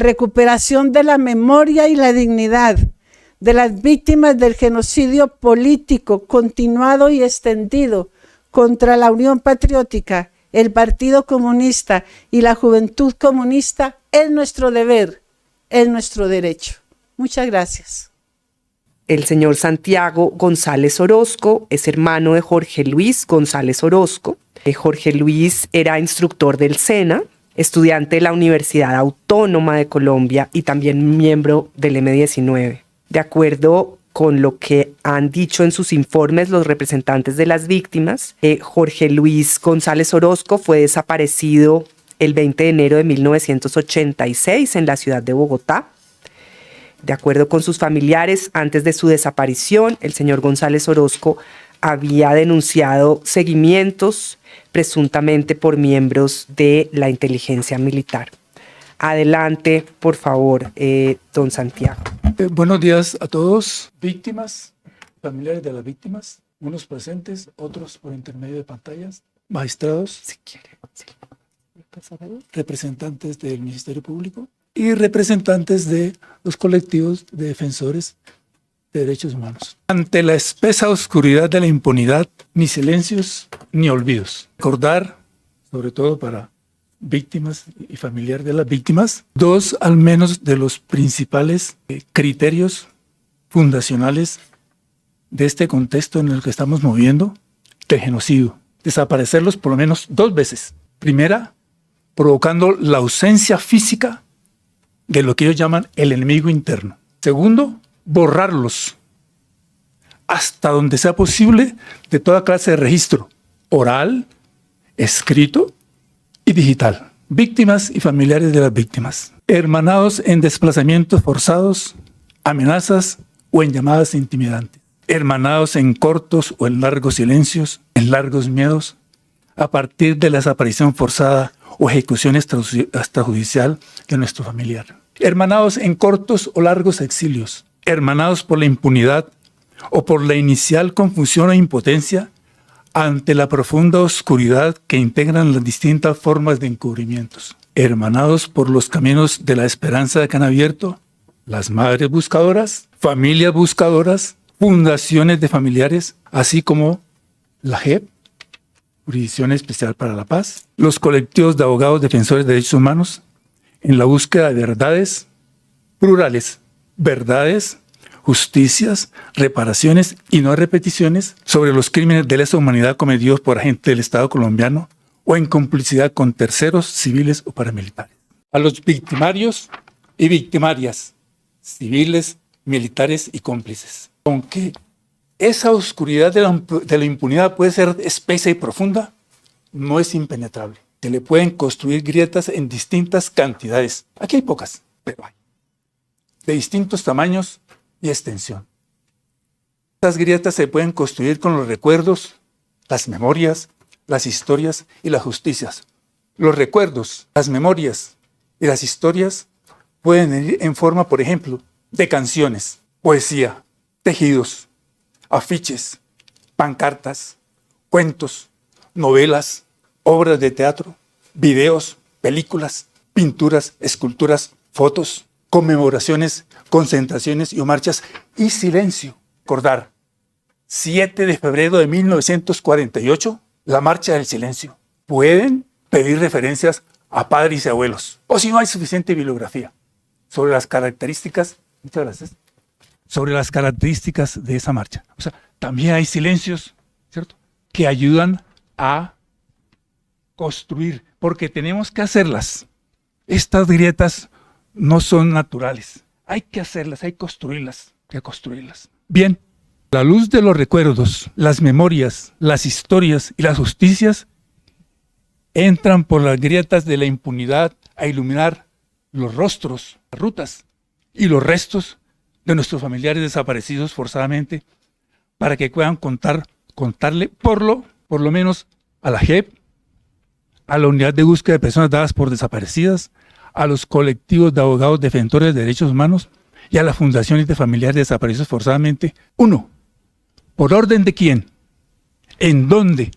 recuperación de la memoria y la dignidad de las víctimas del genocidio político continuado y extendido contra la Unión Patriótica, el Partido Comunista y la Juventud Comunista es nuestro deber, es nuestro derecho. Muchas gracias. El señor Santiago González Orozco es hermano de Jorge Luis González Orozco. Jorge Luis era instructor del SENA, estudiante de la Universidad Autónoma de Colombia y también miembro del M-19. De acuerdo con lo que han dicho en sus informes los representantes de las víctimas, Jorge Luis González Orozco fue desaparecido el 20 de enero de 1986 en la ciudad de Bogotá. De acuerdo con sus familiares, antes de su desaparición, el señor González Orozco había denunciado seguimientos presuntamente por miembros de la inteligencia militar. Adelante, por favor, don Santiago. Buenos días a todos, víctimas, familiares de las víctimas, unos presentes, otros por intermedio de pantallas, magistrados, si quiere, sí, representantes del Ministerio Público y representantes de los colectivos de defensores de derechos humanos. Ante la espesa oscuridad de la impunidad, ni silencios ni olvidos. Recordar, sobre todo para víctimas y familiares de las víctimas, dos al menos de los principales criterios fundacionales de este contexto en el que estamos moviendo, de genocidio. Desaparecerlos por lo menos dos veces. Primera, provocando la ausencia física de lo que ellos llaman el enemigo interno. Segundo, borrarlos hasta donde sea posible de toda clase de registro, oral, escrito y digital. Víctimas y familiares de las víctimas, hermanados en desplazamientos forzados, amenazas o en llamadas intimidantes, hermanados en cortos o en largos silencios, en largos miedos, a partir de la desaparición forzada o ejecución extrajudicial de nuestro familiar. Hermanados en cortos o largos exilios, hermanados por la impunidad o por la inicial confusión e impotencia ante la profunda oscuridad que integran las distintas formas de encubrimientos, hermanados por los caminos de la esperanza que han abierto las madres buscadoras, familias buscadoras, fundaciones de familiares, así como la JEP, Jurisdicción Especial para la Paz, los colectivos de abogados defensores de derechos humanos, en la búsqueda de verdades plurales, verdades, justicias, reparaciones y no repeticiones sobre los crímenes de lesa humanidad cometidos por agentes del Estado colombiano o en complicidad con terceros, civiles o paramilitares. A los victimarios y victimarias, civiles, militares y cómplices. Aunque esa oscuridad de la impunidad puede ser espesa y profunda, no es impenetrable. Se le pueden construir grietas en distintas cantidades. Aquí hay pocas, pero hay. De distintos tamaños y extensión. Estas grietas se pueden construir con los recuerdos, las memorias, las historias y las justicias. Los recuerdos, las memorias y las historias pueden venir en forma, por ejemplo, de canciones, poesía, tejidos, afiches, pancartas, cuentos, novelas, obras de teatro, videos, películas, pinturas, esculturas, fotos, conmemoraciones, concentraciones y marchas y silencio. Recordar, 7 de febrero de 1948, la Marcha del Silencio. Pueden pedir referencias a padres y abuelos, o si no hay suficiente bibliografía, sobre las características, muchas gracias, sobre las características de esa marcha. O sea, también hay silencios, ¿cierto?, que ayudan a construir, porque tenemos que hacerlas. Estas grietas no son naturales. Hay que hacerlas, hay que construirlas. Bien, la luz de los recuerdos, las memorias, las historias y las justicias entran por las grietas de la impunidad a iluminar los rostros, las rutas y los restos de nuestros familiares desaparecidos forzadamente para que puedan contarle por lo menos a la JEP, a la Unidad de Búsqueda de Personas Dadas por Desaparecidas, a los colectivos de abogados defensores de derechos humanos y a las fundaciones de familiares desaparecidos forzadamente. 1. ¿Por orden de quién? ¿En dónde?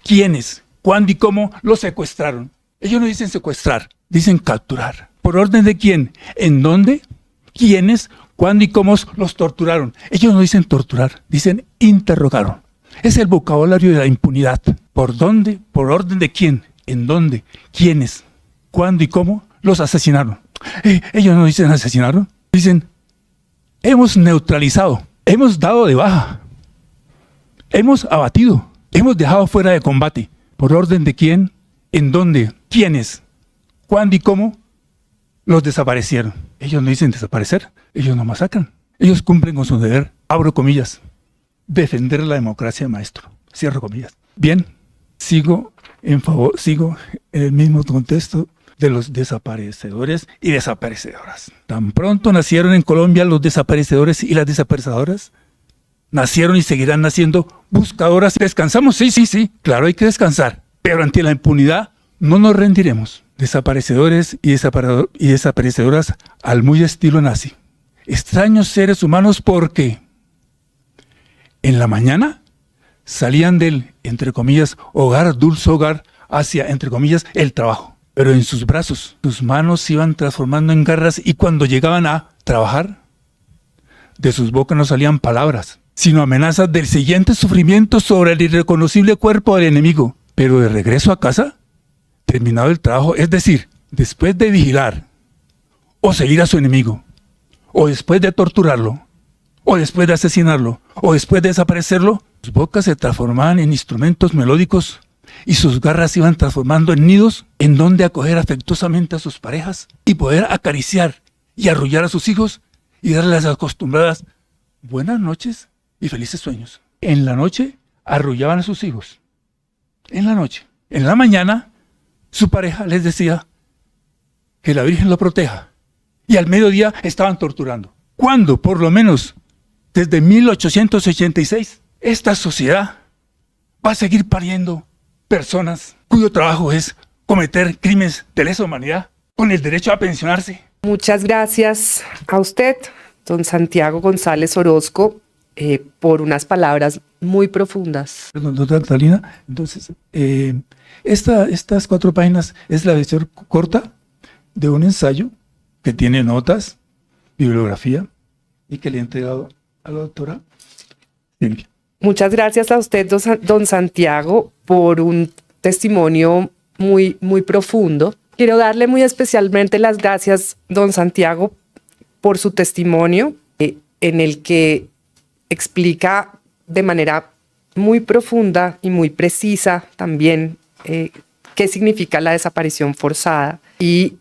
¿Quiénes? ¿Cuándo y cómo los secuestraron? Ellos no dicen secuestrar, dicen capturar. ¿Por orden de quién? ¿En dónde? ¿Quiénes? ¿Cuándo y cómo los torturaron? Ellos no dicen torturar, dicen interrogaron. Es el vocabulario de la impunidad. ¿Por dónde? ¿Por orden de quién? ¿En dónde? ¿Quiénes? ¿Cuándo y cómo los asesinaron? Ellos no dicen asesinaron, dicen hemos neutralizado, hemos dado de baja, hemos abatido, hemos dejado fuera de combate. ¿Por orden de quién? ¿En dónde? ¿Quiénes? ¿Cuándo y cómo los desaparecieron? Ellos no dicen desaparecer, ellos no masacran. Ellos cumplen con su deber, abro comillas, defender la democracia, maestro, cierro comillas. Bien, sigo en el mismo contexto de los desaparecedores y desaparecedoras. Tan pronto nacieron en Colombia los desaparecedores y las desaparecedoras, nacieron y seguirán naciendo buscadoras. ¿Descansamos? Sí, claro, hay que descansar. Pero ante la impunidad no nos rendiremos. Desaparecedores y desaparecedoras al muy estilo nazi. Extraños seres humanos porque en la mañana salían del, entre comillas, hogar, dulce hogar, hacia, entre comillas, el trabajo. Pero en sus brazos, sus manos se iban transformando en garras y cuando llegaban a trabajar, de sus bocas no salían palabras, sino amenazas del siguiente sufrimiento sobre el irreconocible cuerpo del enemigo. Pero de regreso a casa, terminado el trabajo, es decir, después de vigilar, o seguir a su enemigo, o después de torturarlo, o después de asesinarlo, o después de desaparecerlo, sus bocas se transformaban en instrumentos melódicos y sus garras se iban transformando en nidos en donde acoger afectuosamente a sus parejas y poder acariciar y arrullar a sus hijos y darles las acostumbradas buenas noches y felices sueños. En la noche arrullaban a sus hijos. En la noche. En la mañana su pareja les decía que la Virgen lo proteja. Y al mediodía estaban torturando. ¿Cuándo? Por lo menos desde 1886, esta sociedad va a seguir pariendo personas cuyo trabajo es cometer crímenes de lesa humanidad con el derecho a pensionarse. Muchas gracias a usted, don Santiago González Orozco, por unas palabras muy profundas. Perdón, doctora Catalina. Entonces, estas 4 páginas es la versión corta de un ensayo que tiene notas, bibliografía y que le he entregado a la doctora Silvia. Muchas gracias a usted, don Santiago, por un testimonio muy, muy profundo. Quiero darle muy especialmente las gracias, don Santiago, por su testimonio en el que explica de manera muy profunda y muy precisa también qué significa la desaparición forzada y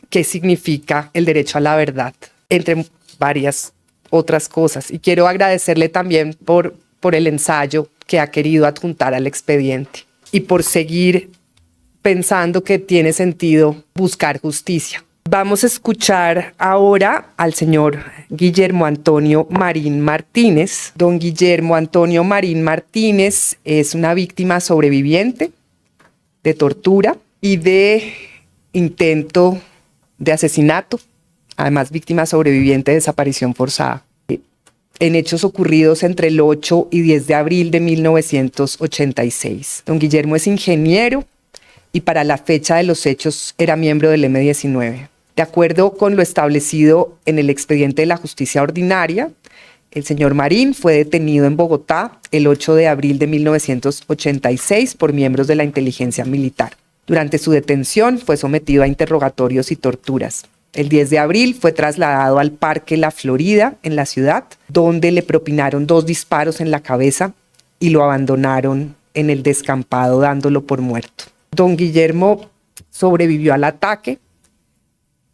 qué significa el derecho a la verdad, entre varias otras cosas. Y quiero agradecerle también por el ensayo que ha querido adjuntar al expediente y por seguir pensando que tiene sentido buscar justicia. Vamos a escuchar ahora al señor Guillermo Antonio Marín Martínez. Don Guillermo Antonio Marín Martínez es una víctima sobreviviente de tortura y de intento de asesinato, además víctima sobreviviente de desaparición forzada, en hechos ocurridos entre el 8 y 10 de abril de 1986. Don Guillermo es ingeniero y para la fecha de los hechos era miembro del M-19. De acuerdo con lo establecido en el expediente de la justicia ordinaria, el señor Marín fue detenido en Bogotá el 8 de abril de 1986 por miembros de la inteligencia militar. Durante su detención fue sometido a interrogatorios y torturas. El 10 de abril fue trasladado al Parque La Florida en la ciudad, donde le propinaron 2 disparos en la cabeza y lo abandonaron en el descampado dándolo por muerto. Don Guillermo sobrevivió al ataque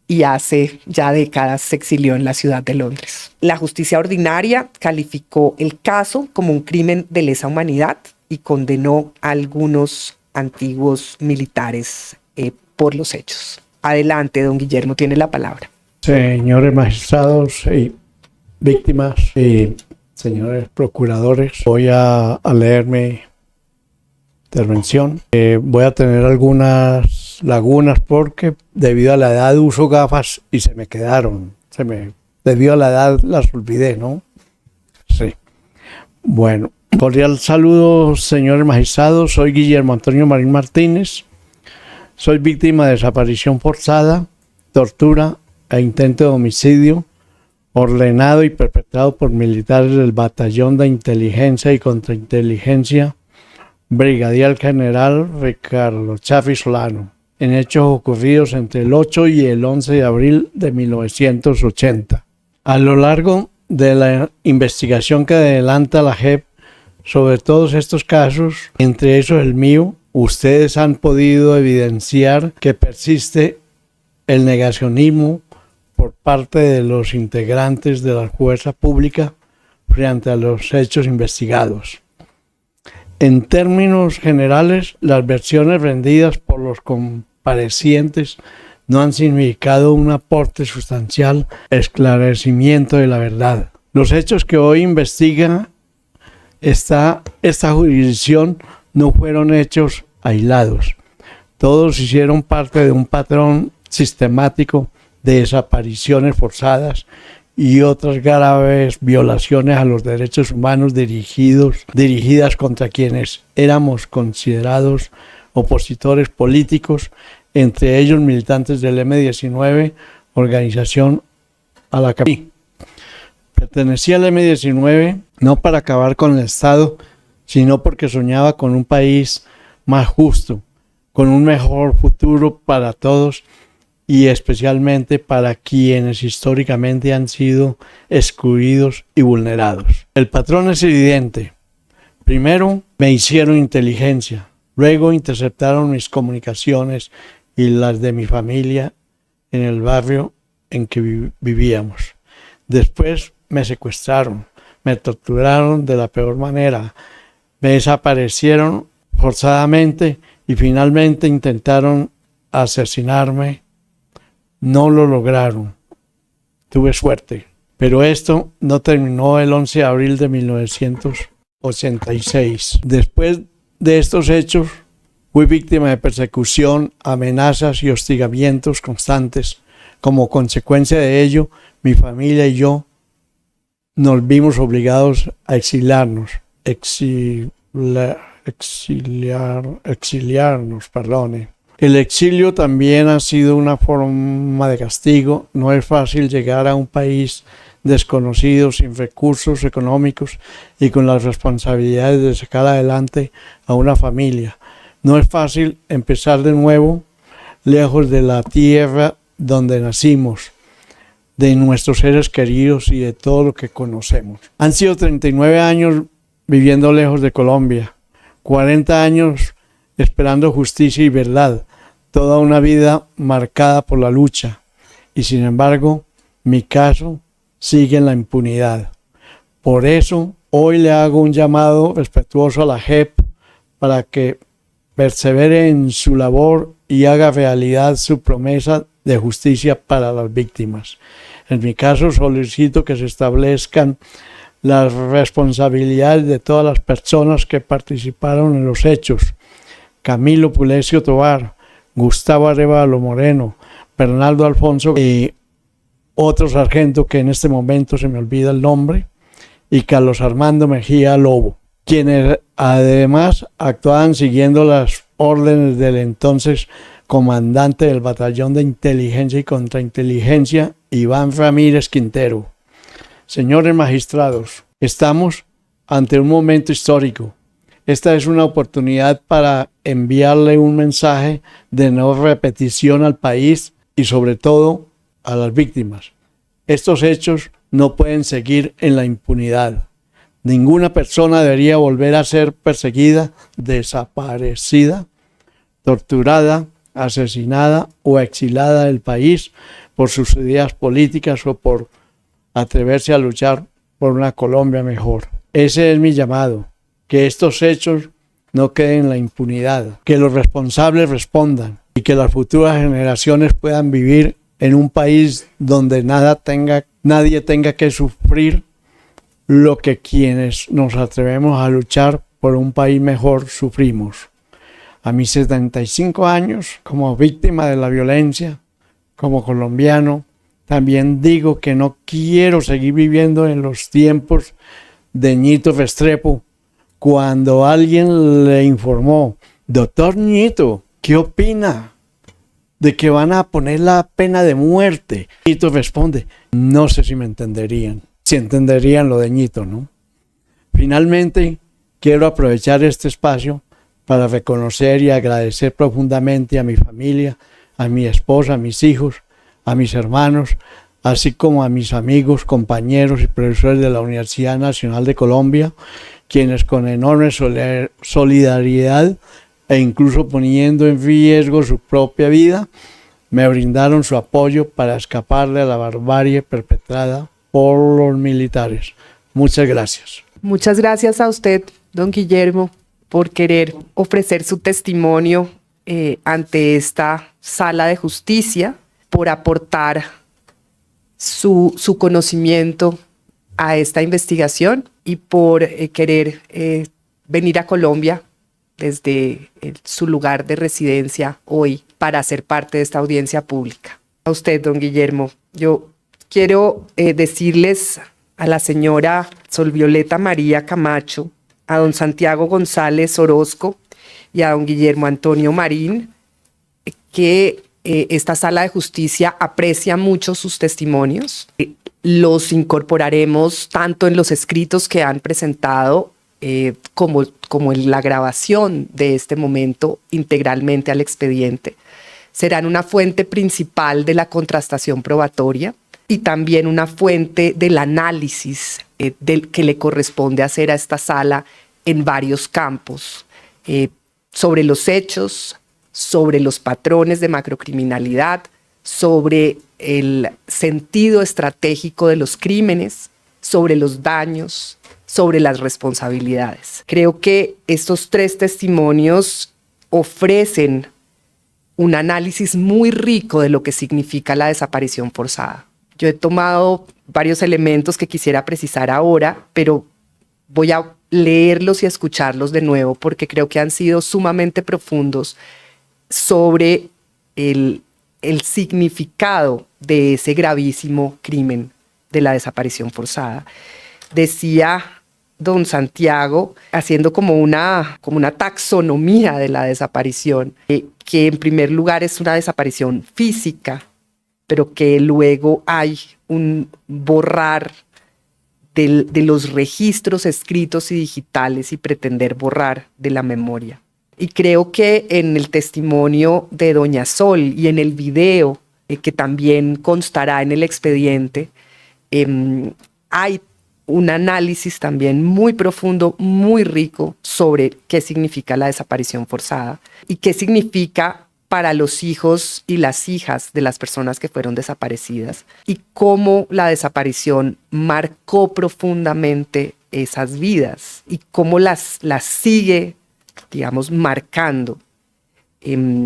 y hace ya décadas se exilió en la ciudad de Londres. La justicia ordinaria calificó el caso como un crimen de lesa humanidad y condenó a algunos antiguos militares por los hechos. Adelante, don Guillermo, tiene la palabra. Señores magistrados y víctimas y señores procuradores, voy a leerme intervención. Voy a tener algunas lagunas porque debido a la edad uso gafas y se me quedaron. Debido a la edad las olvidé, ¿no? Sí. Bueno, cordial saludo, señores magistrados. Soy Guillermo Antonio Marín Martínez. Soy víctima de desaparición forzada, tortura e intento de homicidio ordenado y perpetrado por militares del Batallón de Inteligencia y Contrainteligencia Brigadier General Ricardo Chafi Solano, en hechos ocurridos entre el 8 y el 11 de abril de 1980. A lo largo de la investigación que adelanta la JEP sobre todos estos casos, entre esos el mío, ustedes han podido evidenciar que persiste el negacionismo por parte de los integrantes de la fuerza pública frente a los hechos investigados. En términos generales, las versiones rendidas por los comparecientes no han significado un aporte sustancial esclarecimiento de la verdad. Los hechos que hoy investiga esta jurisdicción no fueron hechos aislados. Todos hicieron parte de un patrón sistemático de desapariciones forzadas y otras graves violaciones a los derechos humanos dirigidas contra quienes éramos considerados opositores políticos, entre ellos militantes del M-19, organización a la que pertenecía al M-19 no para acabar con el Estado, sino porque soñaba con un país más justo, con un mejor futuro para todos y especialmente para quienes históricamente han sido excluidos y vulnerados. El patrón es evidente. Primero me hicieron inteligencia, luego interceptaron mis comunicaciones y las de mi familia en el barrio en que vivíamos. Después me secuestraron, me torturaron de la peor manera, me desaparecieron forzadamente y finalmente intentaron asesinarme. No lo lograron. Tuve suerte. Pero esto no terminó el 11 de abril de 1986. Después de estos hechos, fui víctima de persecución, amenazas y hostigamientos constantes. Como consecuencia de ello, mi familia y yo nos vimos obligados a exiliarnos. Exiliarnos. El exilio también ha sido una forma de castigo. No es fácil llegar a un país desconocido, sin recursos económicos y con las responsabilidades de sacar adelante a una familia. No es fácil empezar de nuevo, lejos de la tierra donde nacimos, de nuestros seres queridos y de todo lo que conocemos. Han sido 39 años viviendo lejos de Colombia, 40 años esperando justicia y verdad, toda una vida marcada por la lucha. Y sin embargo, mi caso sigue en la impunidad. Por eso, hoy le hago un llamado respetuoso a la JEP para que persevere en su labor y haga realidad su promesa de justicia para las víctimas. En mi caso, solicito que se establezcan las responsabilidades de todas las personas que participaron en los hechos. Camilo Pulecio Tovar, Gustavo Arévalo Moreno, Bernardo Alfonso y otro sargento que en este momento se me olvida el nombre, y Carlos Armando Mejía Lobo, quienes además actuaban siguiendo las órdenes del entonces comandante del Batallón de Inteligencia y Contrainteligencia, Iván Ramírez Quintero. Señores magistrados, estamos ante un momento histórico. Esta es una oportunidad para enviarle un mensaje de no repetición al país y sobre todo a las víctimas. Estos hechos no pueden seguir en la impunidad. Ninguna persona debería volver a ser perseguida, desaparecida, torturada, asesinada o exilada del país por sus ideas políticas o por atreverse a luchar por una Colombia mejor. Ese es mi llamado, que estos hechos no queden en la impunidad, que los responsables respondan y que las futuras generaciones puedan vivir en un país donde nadie tenga que sufrir lo que quienes nos atrevemos a luchar por un país mejor sufrimos. A mis 75 años, como víctima de la violencia, como colombiano, también digo que no quiero seguir viviendo en los tiempos de Ñito Restrepo, cuando alguien le informó: doctor Ñito, ¿qué opina? de que van a poner la pena de muerte. Ñito responde, no sé si me entenderían, si entenderían lo de Ñito, ¿no? Finalmente, quiero aprovechar este espacio para reconocer y agradecer profundamente a mi familia, a mi esposa, a mis hijos, a mis hermanos, así como a mis amigos, compañeros y profesores de la Universidad Nacional de Colombia, quienes con enorme solidaridad e incluso poniendo en riesgo su propia vida, me brindaron su apoyo para escaparle a la barbarie perpetrada por los militares. Muchas gracias. Muchas gracias a usted, don Guillermo, por querer ofrecer su testimonio ante esta sala de justicia, por aportar su conocimiento a esta investigación y por querer venir a Colombia desde su lugar de residencia hoy para ser parte de esta audiencia pública. A usted, don Guillermo, yo quiero decirles a la señora Sol Violeta María Camacho, a don Santiago González Orozco y a don Guillermo Antonio Marín que esta sala de justicia aprecia mucho sus testimonios. Los incorporaremos tanto en los escritos que han presentado como en la grabación de este momento integralmente al expediente. Serán una fuente principal de la contrastación probatoria y también una fuente del análisis que le corresponde hacer a esta sala en varios campos, sobre los hechos, sobre los patrones de macrocriminalidad, sobre el sentido estratégico de los crímenes, sobre los daños, sobre las responsabilidades. Creo que estos tres testimonios ofrecen un análisis muy rico de lo que significa la desaparición forzada. Yo he tomado varios elementos que quisiera precisar ahora, pero voy a leerlos y escucharlos de nuevo porque creo que han sido sumamente profundos sobre el significado de ese gravísimo crimen de la desaparición forzada. Decía don Santiago, haciendo como una taxonomía de la desaparición, que en primer lugar es una desaparición física, pero que luego hay un borrar de los registros escritos y digitales y pretender borrar de la memoria. Y creo que en el testimonio de doña Sol y en el video que también constará en el expediente, hay un análisis también muy profundo, muy rico sobre qué significa la desaparición forzada y qué significa para los hijos y las hijas de las personas que fueron desaparecidas y cómo la desaparición marcó profundamente esas vidas y cómo las sigue, digamos, marcando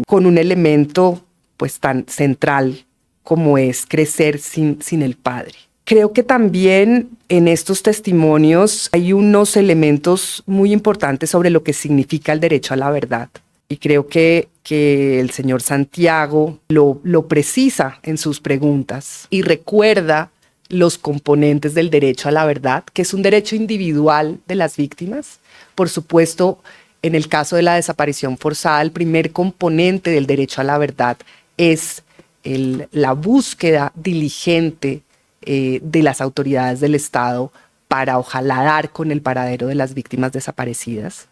con un elemento pues tan central como es crecer sin el padre. Creo que también en estos testimonios hay unos elementos muy importantes sobre lo que significa el derecho a la verdad. Y creo que el señor Santiago lo precisa en sus preguntas y recuerda los componentes del derecho a la verdad, que es un derecho individual de las víctimas. Por supuesto, en el caso de la desaparición forzada, el primer componente del derecho a la verdad es la búsqueda diligente de las autoridades del Estado para ojalá dar con el paradero de las víctimas desaparecidas.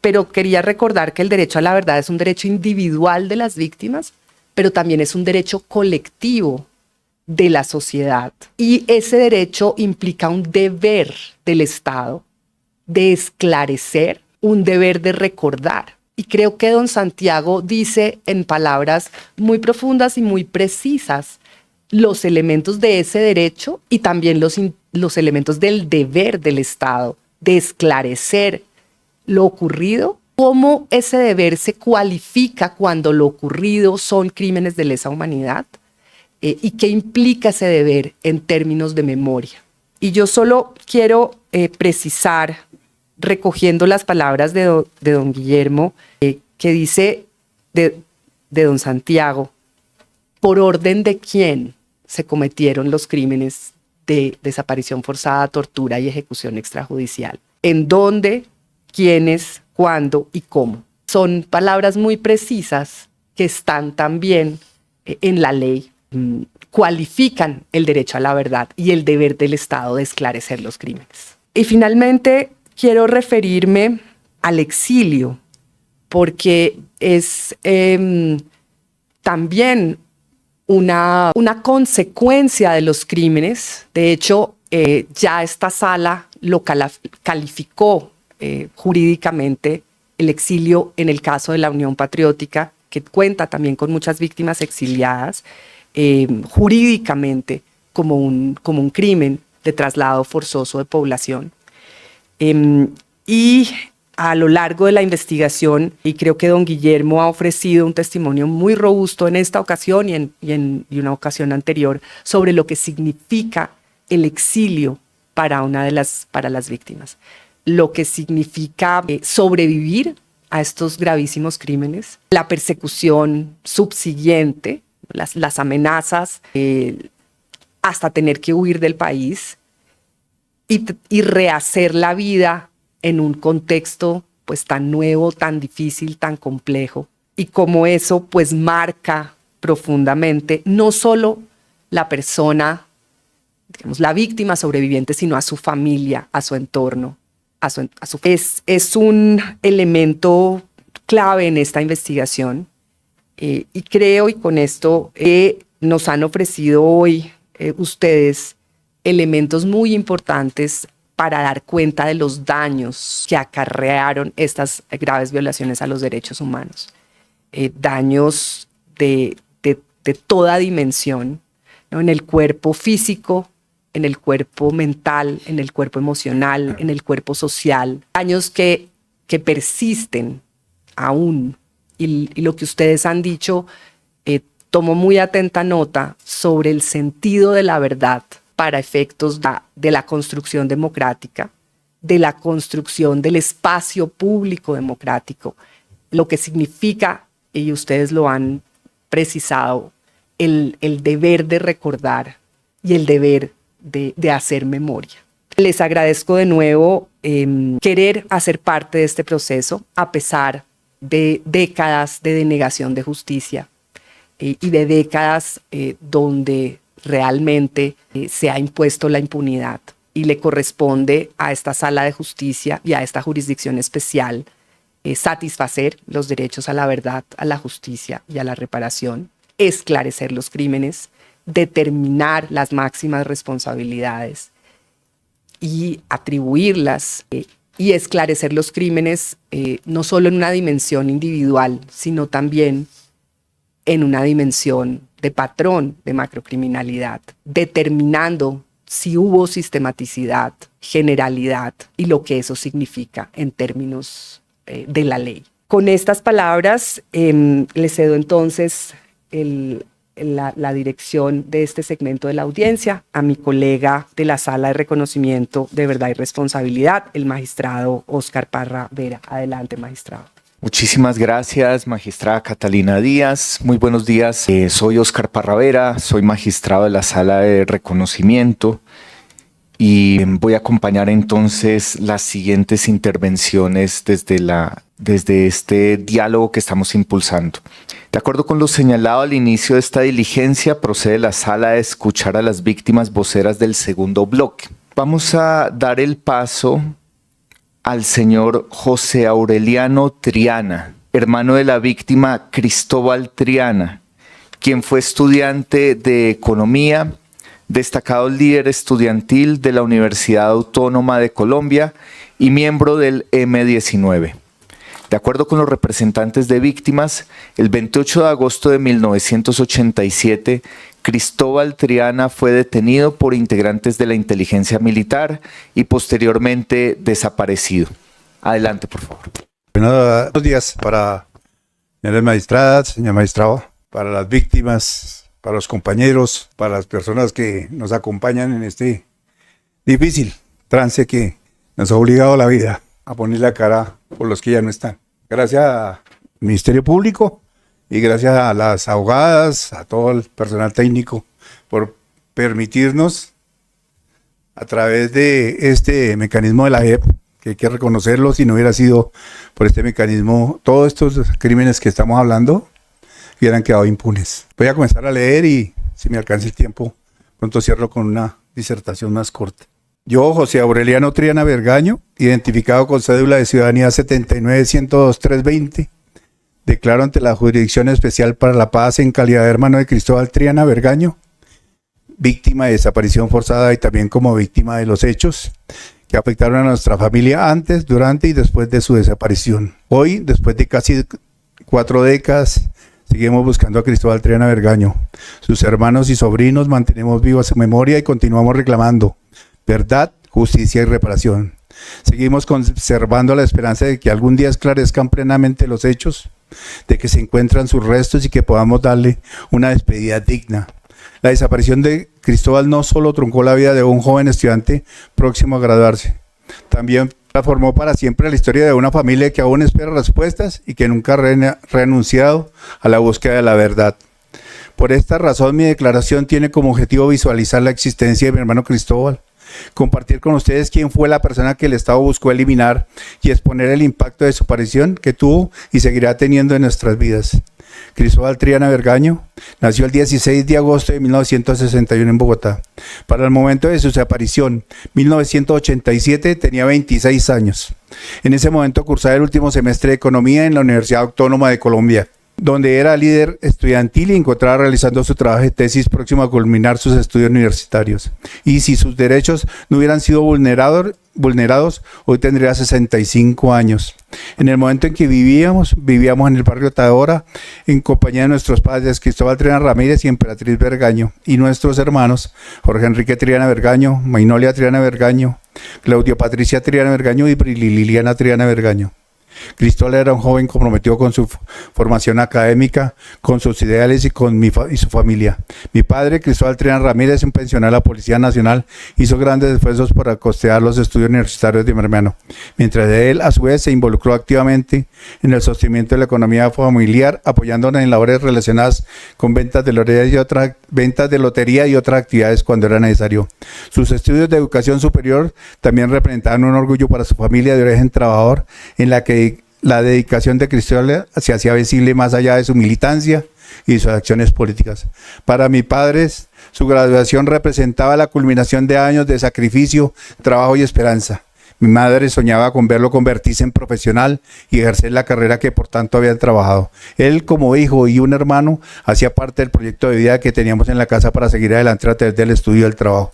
Pero quería recordar que el derecho a la verdad es un derecho individual de las víctimas, pero también es un derecho colectivo de la sociedad. Y ese derecho implica un deber del Estado de esclarecer, un deber de recordar. Y creo que don Santiago dice en palabras muy profundas y muy precisas los elementos de ese derecho y también los elementos del deber del Estado de esclarecer lo ocurrido, cómo ese deber se cualifica cuando lo ocurrido son crímenes de lesa humanidad y qué implica ese deber en términos de memoria. Y yo solo quiero precisar, recogiendo las palabras de don Guillermo, que dice de don Santiago, por orden de quién se cometieron los crímenes de desaparición forzada, tortura y ejecución extrajudicial. ¿En dónde? ¿Quiénes? ¿Cuándo? ¿Y cómo? Son palabras muy precisas que están también en la ley cualifican el derecho a la verdad y el deber del Estado de esclarecer los crímenes. Y finalmente quiero referirme al exilio, porque es también una consecuencia de los crímenes. De hecho, ya esta sala lo calificó jurídicamente el exilio en el caso de la Unión Patriótica, que cuenta también con muchas víctimas exiliadas, jurídicamente como un crimen de traslado forzoso de población. Y a lo largo de la investigación, y creo que don Guillermo ha ofrecido un testimonio muy robusto en esta ocasión y en una ocasión anterior sobre lo que significa el exilio para las víctimas, lo que significa sobrevivir a estos gravísimos crímenes, la persecución subsiguiente, las amenazas, hasta tener que huir del país y rehacer la vida en un contexto pues tan nuevo, tan difícil, tan complejo, y cómo eso pues marca profundamente no solo la persona, digamos, la víctima sobreviviente, sino a su familia, a su entorno, Es un elemento clave en esta investigación, y creo, y con esto nos han ofrecido hoy ustedes elementos muy importantes para dar cuenta de los daños que acarrearon estas graves violaciones a los derechos humanos. Daños de toda dimensión, ¿no? En el cuerpo físico, en el cuerpo mental, en el cuerpo emocional, en el cuerpo social. Daños que persisten aún. Y lo que ustedes han dicho, tomo muy atenta nota sobre el sentido de la verdad para efectos de la construcción democrática, de la construcción del espacio público democrático, lo que significa, y ustedes lo han precisado, el deber de recordar y el deber de hacer memoria. Les agradezco de nuevo querer hacer parte de este proceso, a pesar de décadas de denegación de justicia y de décadas donde realmente se ha impuesto la impunidad, y le corresponde a esta sala de justicia y a esta jurisdicción especial satisfacer los derechos a la verdad, a la justicia y a la reparación, esclarecer los crímenes, determinar las máximas responsabilidades y atribuirlas, y esclarecer los crímenes no solo en una dimensión individual, sino también en una dimensión de patrón de macrocriminalidad, determinando si hubo sistematicidad, generalidad y lo que eso significa en términos de la ley. Con estas palabras le cedo entonces la dirección de este segmento de la audiencia a mi colega de la Sala de Reconocimiento de Verdad y Responsabilidad, el magistrado Óscar Parra Vera. Adelante, magistrado. Muchísimas gracias, magistrada Catalina Díaz. Muy buenos días. Soy Óscar Parra Vera, soy magistrado de la Sala de Reconocimiento y voy a acompañar entonces las siguientes intervenciones desde este diálogo que estamos impulsando. De acuerdo con lo señalado al inicio de esta diligencia, procede la Sala a escuchar a las víctimas voceras del segundo bloque. Vamos a dar el paso al señor José Aureliano Triana, hermano de la víctima Cristóbal Triana, quien fue estudiante de Economía, destacado líder estudiantil de la Universidad Autónoma de Colombia y miembro del M19. De acuerdo con los representantes de víctimas, el 28 de agosto de 1987, Cristóbal Triana fue detenido por integrantes de la inteligencia militar y posteriormente desaparecido. Adelante, por favor. Buenos días para señores magistradas, señor magistrado, para las víctimas, para los compañeros, para las personas que nos acompañan en este difícil trance que nos ha obligado la vida a poner la cara por los que ya no están. Gracias al Ministerio Público y gracias a las abogadas, a todo el personal técnico por permitirnos, a través de este mecanismo de la JEP, que hay que reconocerlo, si no hubiera sido por este mecanismo, todos estos crímenes que estamos hablando hubieran quedado impunes. Voy a comenzar a leer y, si me alcanza el tiempo, pronto cierro con una disertación más corta. Yo, José Aureliano Triana Vergaño, identificado con cédula de ciudadanía 79-102-320, declaro ante la Jurisdicción Especial para la Paz en calidad de hermano de Cristóbal Triana Vergaño, víctima de desaparición forzada y también como víctima de los hechos que afectaron a nuestra familia antes, durante y después de su desaparición. Hoy, después de casi 4 décadas, seguimos buscando a Cristóbal Triana Vergaño. Sus hermanos y sobrinos mantenemos viva su memoria y continuamos reclamando verdad, justicia y reparación. Seguimos conservando la esperanza de que algún día esclarezcan plenamente los hechos, de que se encuentran sus restos y que podamos darle una despedida digna. La desaparición de Cristóbal no solo truncó la vida de un joven estudiante próximo a graduarse, también transformó para siempre la historia de una familia que aún espera respuestas y que nunca ha renunciado a la búsqueda de la verdad. Por esta razón, mi declaración tiene como objetivo visualizar la existencia de mi hermano Cristóbal, compartir con ustedes quién fue la persona que el Estado buscó eliminar y exponer el impacto de su aparición que tuvo y seguirá teniendo en nuestras vidas. Cristóbal Triana Vergaño nació el 16 de agosto de 1961 en Bogotá. Para el momento de su desaparición, 1987, tenía 26 años. En ese momento cursaba el último semestre de Economía en la Universidad Autónoma de Colombia, donde era líder estudiantil y encontraba realizando su trabajo de tesis próximo a culminar sus estudios universitarios. Y si sus derechos no hubieran sido vulnerados, hoy tendría 65 años. En el momento en que vivíamos en el barrio Tadora, en compañía de nuestros padres Cristóbal Triana Ramírez y Emperatriz Vergaño, y nuestros hermanos Jorge Enrique Triana Vergaño, Mainolia Triana Vergaño, Claudio Patricia Triana Vergaño y Liliana Triana Vergaño. Cristóbal era un joven comprometido con su formación académica, con sus ideales y con su familia. Mi padre, Cristóbal Triana Ramírez, un pensionado de la Policía Nacional, hizo grandes esfuerzos para costear los estudios universitarios de mi hermano, mientras él, a su vez, se involucró activamente en el sostenimiento de la economía familiar, apoyándonos en labores relacionadas con ventas de lotería y otras actividades cuando era necesario. Sus estudios de educación superior también representaban un orgullo para su familia de origen trabajador, en la que la dedicación de Cristóbal se hacía visible más allá de su militancia y sus acciones políticas. Para mi padre, su graduación representaba la culminación de años de sacrificio, trabajo y esperanza. Mi madre soñaba con verlo convertirse en profesional y ejercer la carrera que por tanto había trabajado. Él, como hijo y un hermano, hacía parte del proyecto de vida que teníamos en la casa para seguir adelante a través del estudio y del trabajo.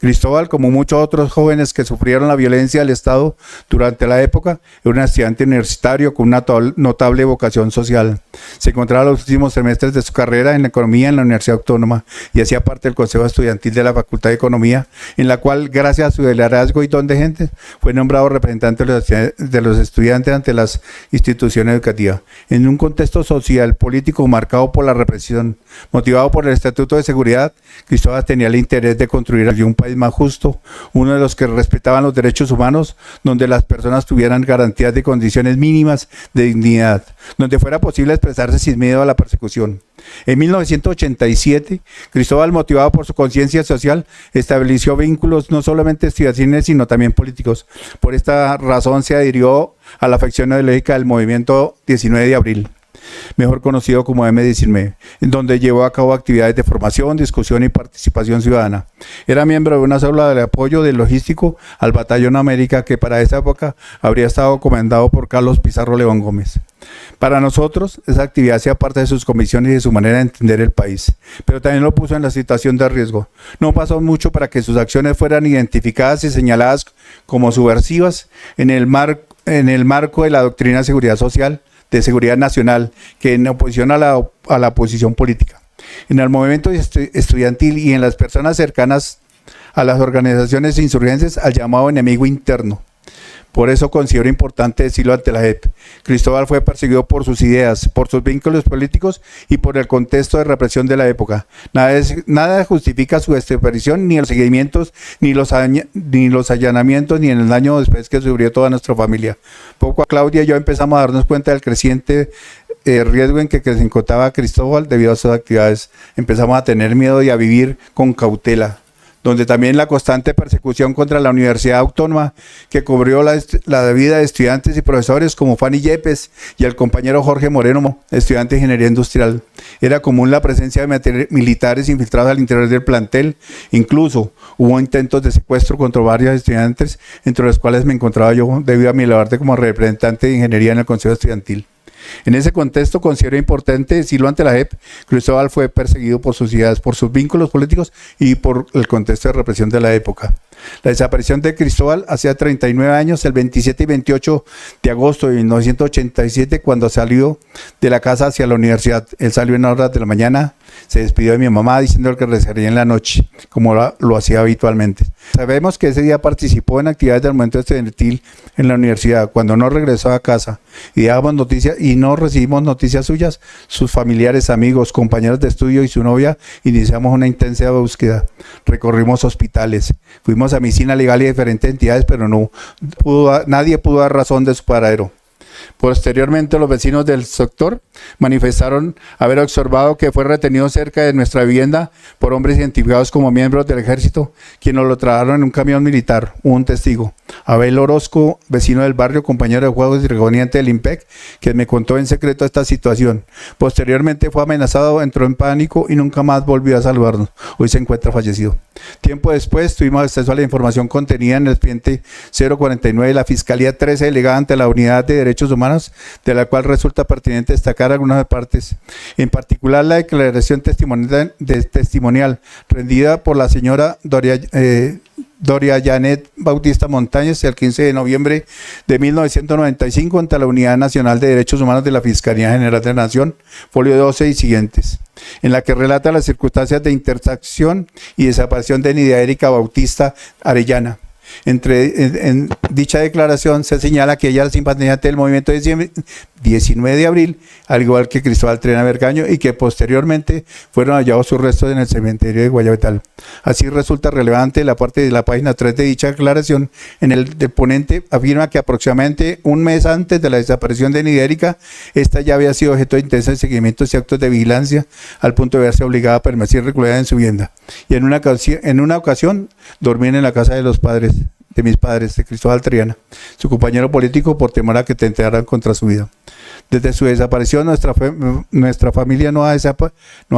Cristóbal, como muchos otros jóvenes que sufrieron la violencia del Estado durante la época, era un estudiante universitario con una notable vocación social. Se encontraba en los últimos semestres de su carrera en Economía en la Universidad Autónoma y hacía parte del Consejo Estudiantil de la Facultad de Economía, en la cual, gracias a su liderazgo y don de gente, fue nombrado representante de los estudiantes ante las instituciones educativas. En un contexto social, político marcado por la represión, motivado por el Estatuto de Seguridad, Cristóbal tenía el interés de construir un país más justo, uno de los que respetaban los derechos humanos, donde las personas tuvieran garantías de condiciones mínimas de dignidad, donde fuera posible expresarse sin miedo a la persecución. En 1987, Cristóbal, motivado por su conciencia social, estableció vínculos no solamente estudiantiles, sino también políticos. Por esta razón se adhirió a la facción ideológica del movimiento 19 de abril. Mejor conocido como M19, en donde llevó a cabo actividades de formación, discusión y participación ciudadana. Era miembro de una célula de apoyo del logístico al Batallón América, que para esa época habría estado comandado por Carlos Pizarro León Gómez. Para nosotros, esa actividad hacía parte de sus convicciones y de su manera de entender el país, pero también lo puso en la situación de riesgo. No pasó mucho para que sus acciones fueran identificadas y señaladas como subversivas en el marco de la doctrina de seguridad social, de seguridad nacional, que en oposición a la oposición política. En el movimiento estudiantil y en las personas cercanas a las organizaciones insurgentes al llamado enemigo interno. Por eso considero importante decirlo ante la JEP. Cristóbal fue perseguido por sus ideas, por sus vínculos políticos y por el contexto de represión de la época. Nada justifica su desaparición, ni los seguimientos, ni los allanamientos, ni en el daño después que sufrió toda nuestra familia. Poco a Claudia y yo empezamos a darnos cuenta del creciente riesgo en que se encontraba Cristóbal debido a sus actividades. Empezamos a tener miedo y a vivir con cautela. donde también la constante persecución contra la Universidad Autónoma, que cubrió la vida de estudiantes y profesores como Fanny Yepes y el compañero Jorge Moreno, estudiante de Ingeniería Industrial. Era común la presencia de militares infiltrados al interior del plantel. Incluso hubo intentos de secuestro contra varios estudiantes, entre los cuales me encontraba yo debido a mi labor como representante de Ingeniería en el Consejo Estudiantil. En ese contexto, considero importante decirlo ante la JEP, Cristóbal fue perseguido por sus ideas, por sus vínculos políticos y por el contexto de represión de la época. La desaparición de Cristóbal hacía 39 años, el 27 y 28 de agosto de 1987, cuando salió de la casa hacia la universidad. Él salió en horas de la mañana, se despidió de mi mamá diciendo que regresaría en la noche, como lo hacía habitualmente. Sabemos que ese día participó en actividades del momento estudiantil en la universidad. Cuando no regresó a casa y dábamos noticias y no recibimos noticias suyas, sus familiares, amigos, compañeros de estudio y su novia iniciamos una intensa búsqueda. Recorrimos hospitales, fuimos a medicina legal y diferentes entidades, pero nadie pudo dar razón de su paradero. Posteriormente, los vecinos del sector manifestaron haber observado que fue retenido cerca de nuestra vivienda por hombres identificados como miembros del ejército, quienes lo trasladaron en un camión militar. Hubo un testigo, Abel Orozco, vecino del barrio, compañero de juegos y regoniente del IMPEC, que me contó en secreto esta situación. Posteriormente fue amenazado, entró en pánico y nunca más volvió a saludarnos. Hoy se encuentra fallecido. Tiempo después tuvimos acceso a la información contenida en el expediente 049 de la Fiscalía 13 delegada ante la Unidad de Derechos Humanos, de la cual resulta pertinente destacar algunas partes, en particular la declaración testimonial rendida por la señora Doria Janet Bautista Montañez el 15 de noviembre de 1995 ante la Unidad Nacional de Derechos Humanos de la Fiscalía General de la Nación, folio 12 y siguientes, en la que relata las circunstancias de intersección y desaparición de Nidia Erika Bautista Arellana. En dicha declaración se señala que ella es simpatizante del movimiento de 19 de abril, al igual que Cristóbal Triana Vergaño, y que posteriormente fueron hallados sus restos en el cementerio de Guayabetal. Así resulta relevante la parte de la página 3 de dicha declaración, en el deponente afirma que aproximadamente un mes antes de la desaparición de Nidia Erika, esta ya había sido objeto de intensos seguimientos y actos de vigilancia, al punto de verse obligada a permanecer recluida en su vivienda. Y en una ocasión dormir en la casa de los padres, de mis padres, de Cristóbal Triana, su compañero político, por temor a que tentaran contra su vida. Desde su desaparición, nuestra familia no ha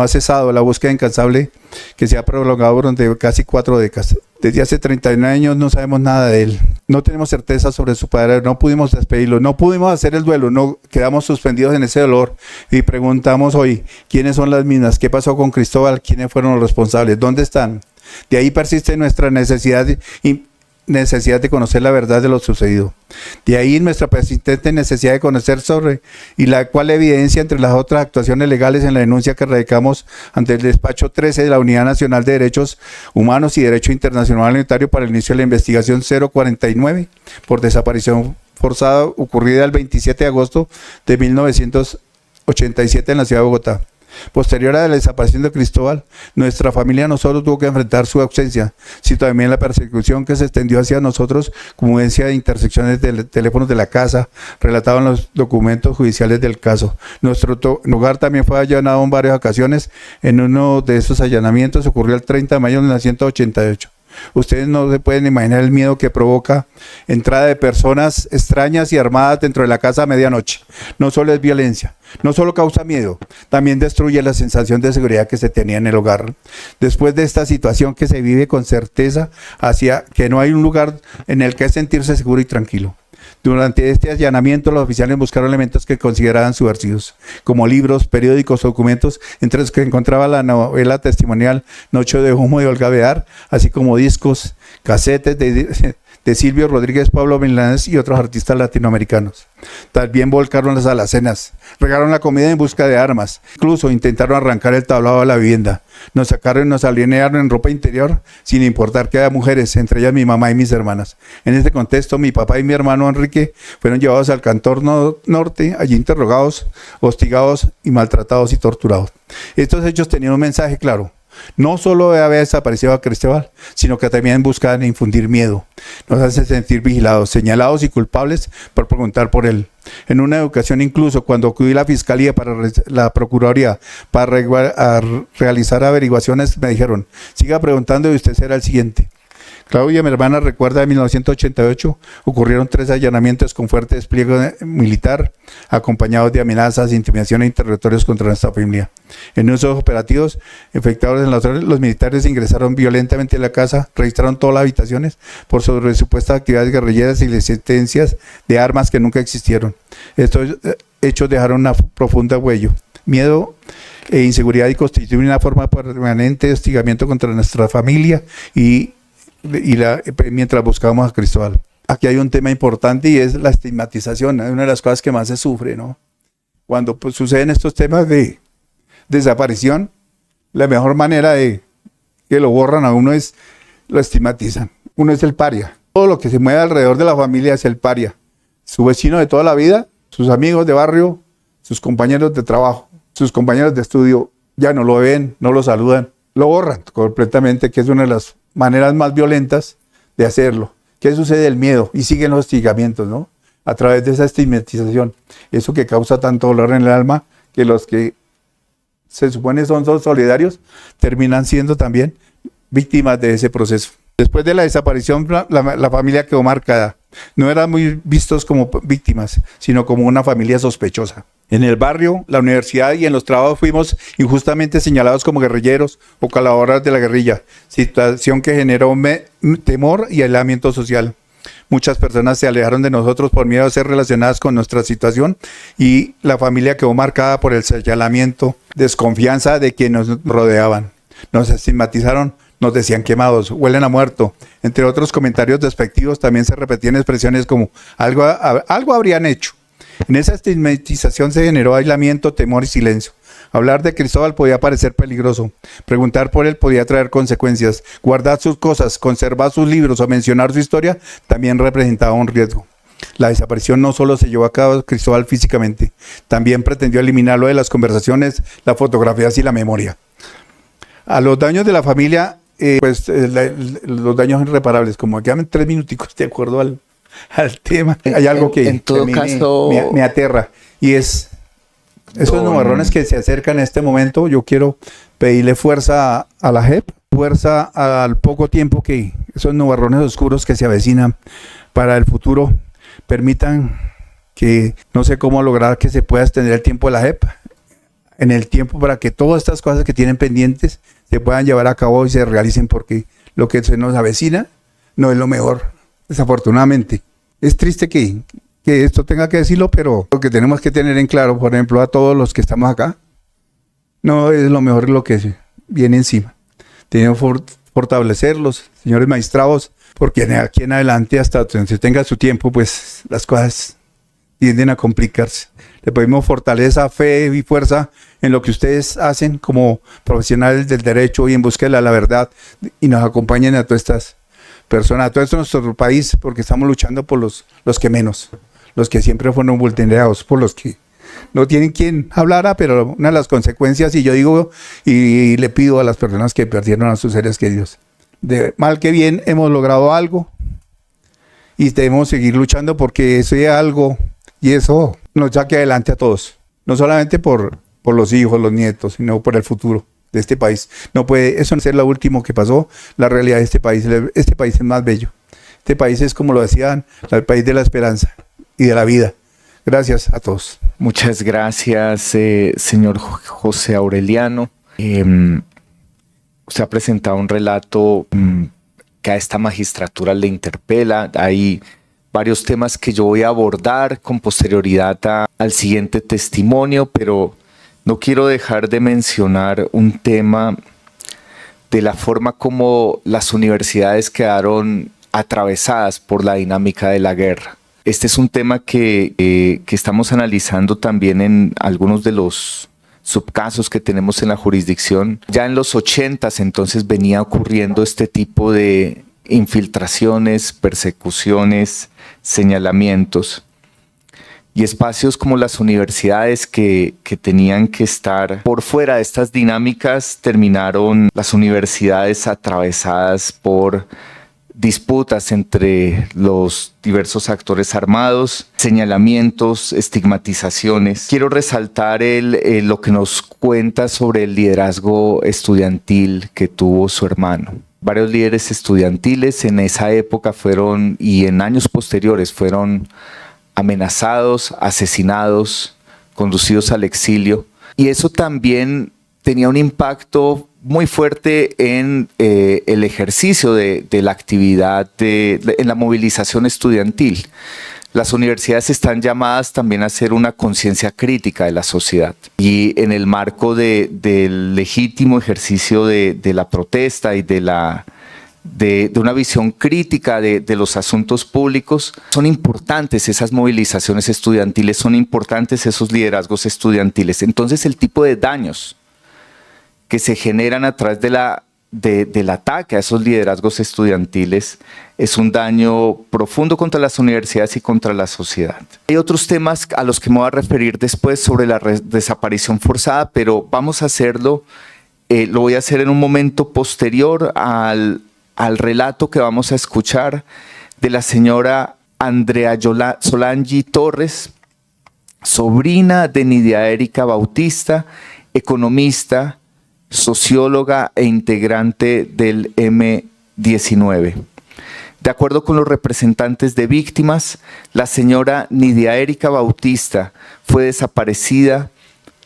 cesado la búsqueda incansable que se ha prolongado durante casi 4 décadas. Desde hace 39 años no sabemos nada de él. No tenemos certeza sobre su padre, no pudimos despedirlo, no pudimos hacer el duelo, no quedamos suspendidos en ese dolor y preguntamos hoy, ¿quiénes son las mismas? ¿Qué pasó con Cristóbal? ¿Quiénes fueron los responsables? ¿Dónde están? De ahí persiste nuestra necesidad de conocer la verdad de lo sucedido. De ahí nuestra persistente necesidad de conocer sobre y la cual evidencia entre las otras actuaciones legales en la denuncia que radicamos ante el despacho 13 de la Unidad Nacional de Derechos Humanos y Derecho Internacional Humanitario para el inicio de la investigación 049 por desaparición forzada ocurrida el 27 de agosto de 1987 en la ciudad de Bogotá. Posterior a la desaparición de Cristóbal, nuestra familia no solo tuvo que enfrentar su ausencia, sino también la persecución que se extendió hacia nosotros como evidencia de intersecciones de teléfonos de la casa, relatado en los documentos judiciales del caso. Nuestro hogar también fue allanado en varias ocasiones. En uno de esos allanamientos ocurrió el 30 de mayo de 1988. Ustedes no se pueden imaginar el miedo que provoca entrada de personas extrañas y armadas dentro de la casa a medianoche. No solo es violencia, no solo causa miedo, también destruye la sensación de seguridad que se tenía en el hogar. Después de esta situación que se vive con certeza hacia que no hay un lugar en el que sentirse seguro y tranquilo. Durante este allanamiento, los oficiales buscaron elementos que consideraban subversivos, como libros, periódicos, documentos, entre los que encontraba la novela testimonial Noche de Humo de Olga Bear, así como discos, casetes de Silvio Rodríguez, Pablo Milanés y otros artistas latinoamericanos. También volcaron las alacenas, regaron la comida en busca de armas, incluso intentaron arrancar el tablado de la vivienda. Nos sacaron y nos alinearon en ropa interior sin importar que haya mujeres, entre ellas mi mamá y mis hermanas. En este contexto, mi papá y mi hermano Enrique fueron llevados al Cantón Norte, allí interrogados, hostigados y maltratados y torturados. Estos hechos tenían un mensaje claro. no solo había desaparecido a Cristóbal, sino que también buscaban infundir miedo. Nos hace sentir vigilados, señalados y culpables por preguntar por él. En una educación incluso, cuando acudí a la Fiscalía para la Procuraduría para realizar averiguaciones, me dijeron, siga preguntando y usted será el siguiente. Claudia, mi hermana, recuerda en 1988 ocurrieron 3 allanamientos con fuerte despliegue militar, acompañados de amenazas, intimidación e interrogatorios contra nuestra familia. En esos operativos efectuados en los militares ingresaron violentamente a la casa, registraron todas las habitaciones por sobre supuestas actividades guerrilleras y licencias de armas que nunca existieron. Estos hechos dejaron una profunda huella, miedo e inseguridad y constituyen una forma permanente de hostigamiento contra nuestra familia mientras buscábamos a Cristóbal. Aquí hay un tema importante y es la estigmatización, es una de las cosas que más se sufre, ¿no? Cuando pues, suceden estos temas de desaparición, la mejor manera de que lo borran a uno es lo estigmatizan. Uno es el paria. Todo lo que se mueve alrededor de la familia es el paria. Su vecino de toda la vida, sus amigos de barrio, sus compañeros de trabajo, sus compañeros de estudio, ya no lo ven, no lo saludan, lo borran completamente, que es una de las maneras más violentas de hacerlo. ¿Qué sucede? El miedo, y siguen los hostigamientos, ¿no? A través de esa estigmatización, eso que causa tanto dolor en el alma, que los que se supone son solidarios, terminan siendo también víctimas de ese proceso. Después de la desaparición, la familia quedó marcada. No eran muy vistos como víctimas, sino como una familia sospechosa. En el barrio, la universidad y en los trabajos fuimos injustamente señalados como guerrilleros o colaboradores de la guerrilla, situación que generó temor y aislamiento social. Muchas personas se alejaron de nosotros por miedo a ser relacionadas con nuestra situación y la familia quedó marcada por el señalamiento, desconfianza de quienes nos rodeaban. Nos estigmatizaron, nos decían quemados, huelen a muerto. Entre otros comentarios despectivos también se repetían expresiones como algo habrían hecho. En esa estigmatización se generó aislamiento, temor y silencio. Hablar de Cristóbal podía parecer peligroso. Preguntar por él podía traer consecuencias. Guardar sus cosas, conservar sus libros o mencionar su historia también representaba un riesgo. La desaparición no solo se llevó a cabo Cristóbal físicamente, también pretendió eliminarlo de las conversaciones, las fotografías y la memoria. A los daños de la familia, los daños irreparables, como quedan 3 minuticos de acuerdo al tema. Hay algo que en todo caso me aterra y es esos nubarrones que se acercan en este momento. Yo quiero pedirle fuerza a la JEP, fuerza al poco tiempo que esos nubarrones oscuros que se avecinan para el futuro permitan que, no sé cómo lograr que se pueda extender el tiempo de la JEP en el tiempo para que todas estas cosas que tienen pendientes se puedan llevar a cabo y se realicen, porque lo que se nos avecina no es lo mejor, desafortunadamente. Es triste que esto tenga que decirlo, pero lo que tenemos que tener en claro, por ejemplo, a todos los que estamos acá, no es lo mejor lo que viene encima. Tenemos que fortalecerlos, señores magistrados, porque aquí en adelante, hasta que se tenga su tiempo, pues las cosas tienden a complicarse. Le pedimos fortaleza, fe y fuerza en lo que ustedes hacen como profesionales del derecho y en búsqueda de la verdad, y nos acompañen a todas estas personas, a todo esto nuestro país, porque estamos luchando por los que menos, los que siempre fueron vulnerados, por los que no tienen quien hablara, pero una de las consecuencias, y yo digo y le pido a las personas que perdieron a sus seres queridos, de mal que bien hemos logrado algo y debemos seguir luchando porque eso es algo, y eso nos saque adelante a todos, no solamente por los hijos, los nietos, sino por el futuro de este país. No puede eso no ser lo último que pasó. La realidad de este país es más bello. Este país es, como lo decían, el país de la esperanza y de la vida. Gracias a todos. Muchas gracias, señor José Aureliano. Usted ha presentado un relato que a esta magistratura le interpela. Hay varios temas que yo voy a abordar con posterioridad al siguiente testimonio, pero no quiero dejar de mencionar un tema de la forma como las universidades quedaron atravesadas por la dinámica de la guerra. Este es un tema que estamos analizando también en algunos de los subcasos que tenemos en la jurisdicción. Ya en los 80s entonces venía ocurriendo este tipo de infiltraciones, persecuciones, señalamientos. y espacios como las universidades que tenían que estar por fuera de estas dinámicas, terminaron las universidades atravesadas por disputas entre los diversos actores armados, señalamientos, estigmatizaciones. Quiero resaltar lo que nos cuenta sobre el liderazgo estudiantil que tuvo su hermano. Varios líderes estudiantiles en esa época fueron, y en años posteriores, fueron amenazados, asesinados, conducidos al exilio. Y eso también tenía un impacto muy fuerte en el ejercicio de la actividad, en la movilización estudiantil. Las universidades están llamadas también a hacer una conciencia crítica de la sociedad, y en el marco del legítimo ejercicio de la protesta y de una visión crítica de los asuntos públicos, son importantes esas movilizaciones estudiantiles, son importantes esos liderazgos estudiantiles. Entonces, el tipo de daños que se generan a través del ataque a esos liderazgos estudiantiles es un daño profundo contra las universidades y contra la sociedad. Hay otros temas a los que me voy a referir después sobre la desaparición forzada, pero vamos a hacerlo, lo voy a hacer en un momento posterior al relato que vamos a escuchar de la señora Andrea Solangi Torres, sobrina de Nidia Erika Bautista, economista, socióloga e integrante del M19. De acuerdo con los representantes de víctimas, la señora Nidia Erika Bautista fue desaparecida,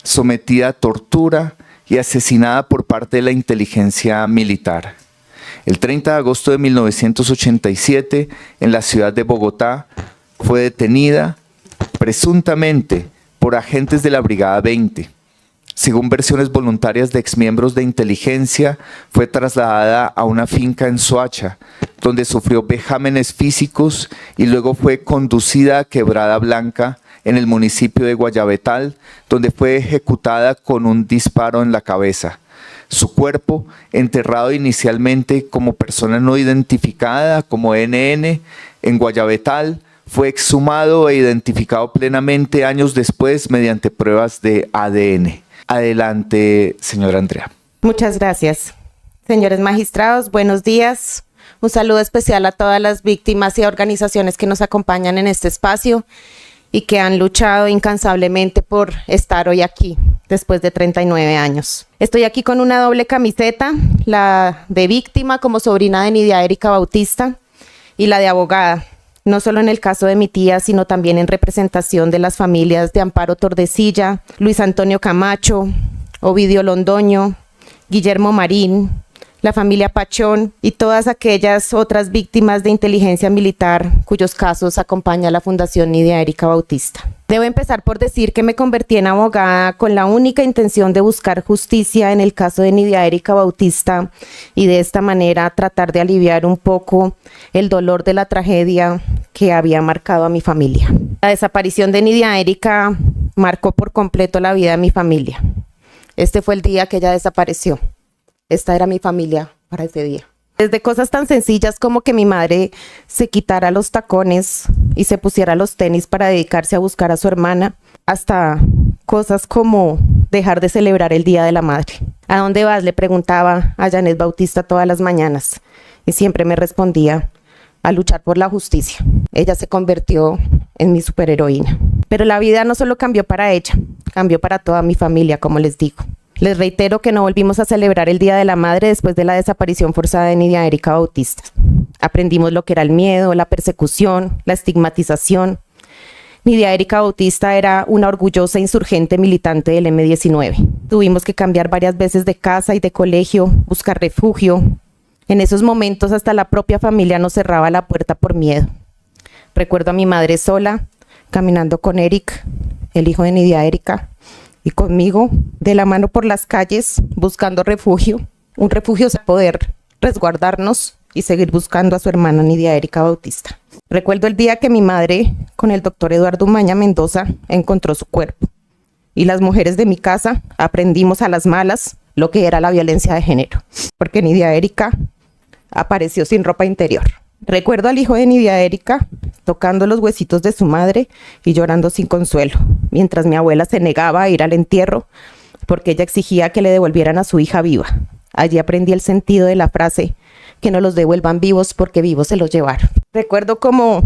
sometida a tortura y asesinada por parte de la inteligencia militar. El 30 de agosto de 1987, en la ciudad de Bogotá, fue detenida presuntamente por agentes de la Brigada 20. Según versiones voluntarias de exmiembros de inteligencia, fue trasladada a una finca en Soacha, donde sufrió vejámenes físicos, y luego fue conducida a Quebrada Blanca, en el municipio de Guayabetal, donde fue ejecutada con un disparo en la cabeza. Su cuerpo, enterrado inicialmente como persona no identificada, como NN, en Guayabetal, fue exhumado e identificado plenamente años después mediante pruebas de ADN. Adelante, señora Andrea. Muchas gracias. Señores magistrados, buenos días. Un saludo especial a todas las víctimas y organizaciones que nos acompañan en este espacio y que han luchado incansablemente por estar hoy aquí, después de 39 años. Estoy aquí con una doble camiseta, la de víctima como sobrina de Nidia Erika Bautista y la de abogada, no solo en el caso de mi tía, sino también en representación de las familias de Amparo Tordesilla, Luis Antonio Camacho, Ovidio Londoño, Guillermo Marín, la familia Pachón y todas aquellas otras víctimas de inteligencia militar cuyos casos acompaña la Fundación Nidia Erika Bautista. Debo empezar por decir que me convertí en abogada con la única intención de buscar justicia en el caso de Nidia Erika Bautista y de esta manera tratar de aliviar un poco el dolor de la tragedia que había marcado a mi familia. La desaparición de Nidia Erika marcó por completo la vida de mi familia. Este fue el día que ella desapareció. Esta era mi familia para ese día. Desde cosas tan sencillas como que mi madre se quitara los tacones y se pusiera los tenis para dedicarse a buscar a su hermana, hasta cosas como dejar de celebrar el Día de la Madre. ¿A dónde vas?, le preguntaba a Janet Bautista todas las mañanas, y siempre me respondía: a luchar por la justicia. Ella se convirtió en mi superheroína. Pero la vida no solo cambió para ella, cambió para toda mi familia, como les digo. Les reitero que no volvimos a celebrar el Día de la Madre después de la desaparición forzada de Nidia Erika Bautista. Aprendimos lo que era el miedo, la persecución, la estigmatización. Nidia Erika Bautista era una orgullosa insurgente militante del M19. Tuvimos que cambiar varias veces de casa y de colegio, buscar refugio. En esos momentos hasta la propia familia nos cerraba la puerta por miedo. Recuerdo a mi madre sola, caminando con Eric, el hijo de Nidia Erika, y conmigo, de la mano por las calles, buscando refugio, un refugio para poder resguardarnos y seguir buscando a su hermana Nidia Erika Bautista. Recuerdo el día que mi madre, con el doctor Eduardo Umaña Mendoza, encontró su cuerpo. Y las mujeres de mi casa aprendimos a las malas lo que era la violencia de género, porque Nidia Erika apareció sin ropa interior. Recuerdo al hijo de Nidia Erika, tocando los huesitos de su madre y llorando sin consuelo, mientras mi abuela se negaba a ir al entierro porque ella exigía que le devolvieran a su hija viva. Allí aprendí el sentido de la frase, que no los devuelvan vivos porque vivos se los llevaron. Recuerdo como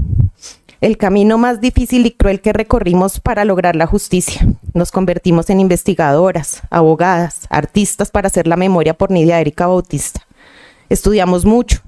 el camino más difícil y cruel que recorrimos para lograr la justicia. Nos convertimos en investigadoras, abogadas, artistas para hacer la memoria por Nidia Erika Bautista. Estudiamos mucho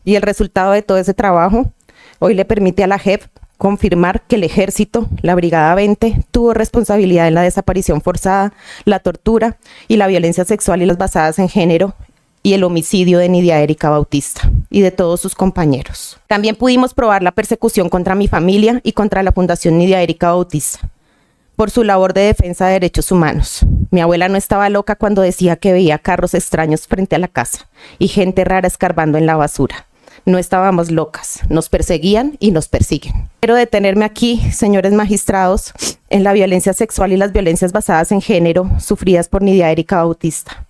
y el resultado de todo ese trabajo hoy le permite a la JEP confirmar que el ejército, la Brigada 20, tuvo responsabilidad en la desaparición forzada, la tortura y la violencia sexual y las basadas en género y el homicidio de Nidia Erika Bautista y de todos sus compañeros. También pudimos probar la persecución contra mi familia y contra la Fundación Nidia Erika Bautista por su labor de defensa de derechos humanos. Mi abuela no estaba loca cuando decía que veía carros extraños frente a la casa y gente rara escarbando en la basura. No estábamos locas, nos perseguían y nos persiguen. Quiero detenerme aquí, señores magistrados, en la violencia sexual y las violencias basadas en género sufridas por Nidia Erika Bautista.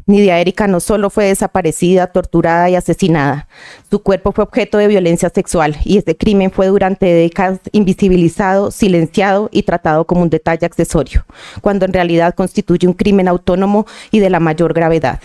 Nidia Erika no solo fue desaparecida, torturada y asesinada, su cuerpo fue objeto de violencia sexual y este crimen fue durante décadas invisibilizado, silenciado y tratado como un detalle accesorio, cuando en realidad constituye un crimen autónomo y de la mayor gravedad.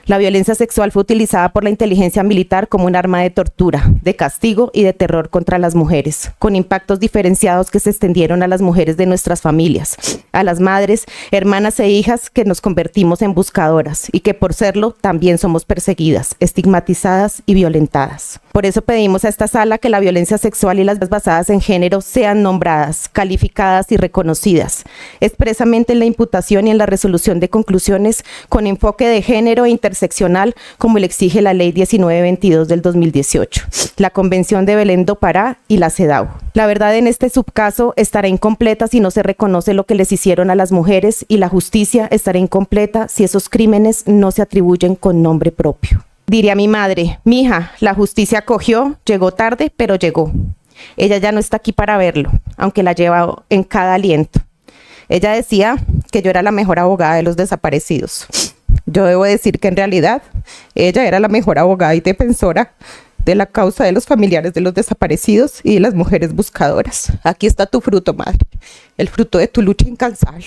La violencia sexual fue utilizada por la inteligencia militar como un arma de tortura, de castigo y de terror contra las mujeres, con impactos diferenciados que se extendieron a las mujeres de nuestras familias, a las madres, hermanas e hijas que nos convertimos en buscadoras y que por serlo también somos perseguidas, estigmatizadas y violentadas. Por eso pedimos a esta sala que la violencia sexual y las basadas en género sean nombradas, calificadas y reconocidas, expresamente en la imputación y en la resolución de conclusiones con enfoque de género e interseccional, como le exige la Ley 1922 del 2018, la Convención de Belén do Pará y la CEDAW. La verdad en este subcaso estará incompleta si no se reconoce lo que les hicieron a las mujeres y la justicia estará incompleta si esos crímenes no se atribuyen con nombre propio. Diría mi madre, mija, la justicia cogió, llegó tarde, pero llegó. Ella ya no está aquí para verlo, aunque la lleva en cada aliento. Ella decía que yo era la mejor abogada de los desaparecidos. Yo debo decir que en realidad ella era la mejor abogada y defensora de la causa de los familiares de los desaparecidos y de las mujeres buscadoras. Aquí está tu fruto, madre, el fruto de tu lucha incansable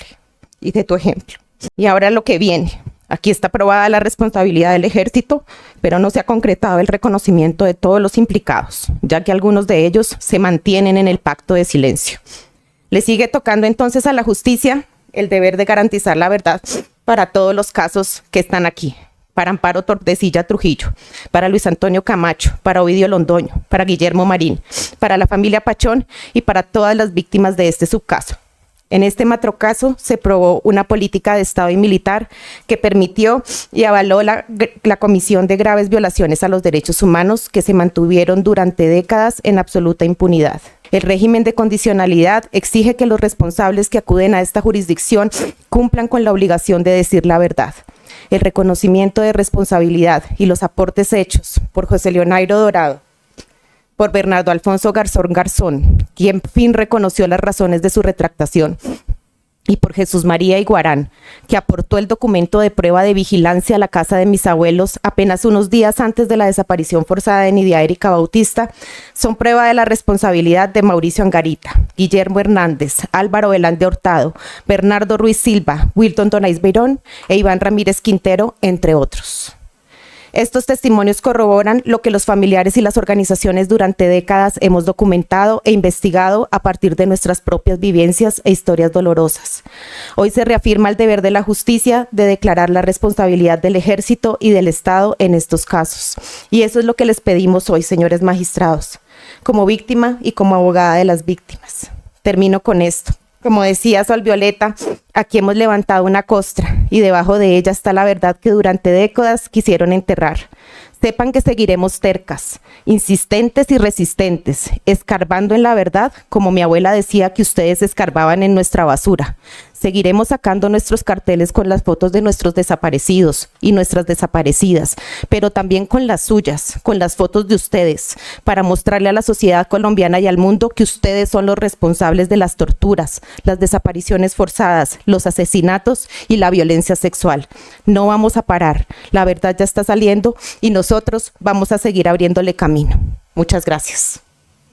y de tu ejemplo. Y ahora lo que viene. Aquí está aprobada la responsabilidad del ejército, pero no se ha concretado el reconocimiento de todos los implicados, ya que algunos de ellos se mantienen en el pacto de silencio. Le sigue tocando entonces a la justicia el deber de garantizar la verdad para todos los casos que están aquí, para Amparo Tordesillas Trujillo, para Luis Antonio Camacho, para Ovidio Londoño, para Guillermo Marín, para la familia Pachón y para todas las víctimas de este subcaso. En este macrocaso se probó una política de Estado y militar que permitió y avaló la comisión de graves violaciones a los derechos humanos que se mantuvieron durante décadas en absoluta impunidad. El régimen de condicionalidad exige que los responsables que acuden a esta jurisdicción cumplan con la obligación de decir la verdad. El reconocimiento de responsabilidad y los aportes hechos por José Leonairo Dorado, por Bernardo Alfonso Garzón, quien fin reconoció las razones de su retractación, y por Jesús María Iguarán, que aportó el documento de prueba de vigilancia a la casa de mis abuelos apenas unos días antes de la desaparición forzada de Nidia Erika Bautista, son prueba de la responsabilidad de Mauricio Angarita, Guillermo Hernández, Álvaro Velán de Hurtado, Bernardo Ruiz Silva, Wilton Donais Beirón e Iván Ramírez Quintero, entre otros. Estos testimonios corroboran lo que los familiares y las organizaciones durante décadas hemos documentado e investigado a partir de nuestras propias vivencias e historias dolorosas. Hoy se reafirma el deber de la justicia de declarar la responsabilidad del ejército y del Estado en estos casos. Y eso es lo que les pedimos hoy, señores magistrados, como víctima y como abogada de las víctimas. Termino con esto. Como decía Sol Violeta, aquí hemos levantado una costra y debajo de ella está la verdad que durante décadas quisieron enterrar. Sepan que seguiremos tercas, insistentes y resistentes, escarbando en la verdad, como mi abuela decía que ustedes escarbaban en nuestra basura. Seguiremos sacando nuestros carteles con las fotos de nuestros desaparecidos y nuestras desaparecidas, pero también con las suyas, con las fotos de ustedes, para mostrarle a la sociedad colombiana y al mundo que ustedes son los responsables de las torturas, las desapariciones forzadas, los asesinatos y la violencia sexual. No vamos a parar, la verdad ya está saliendo y nosotros vamos a seguir abriéndole camino. Muchas gracias.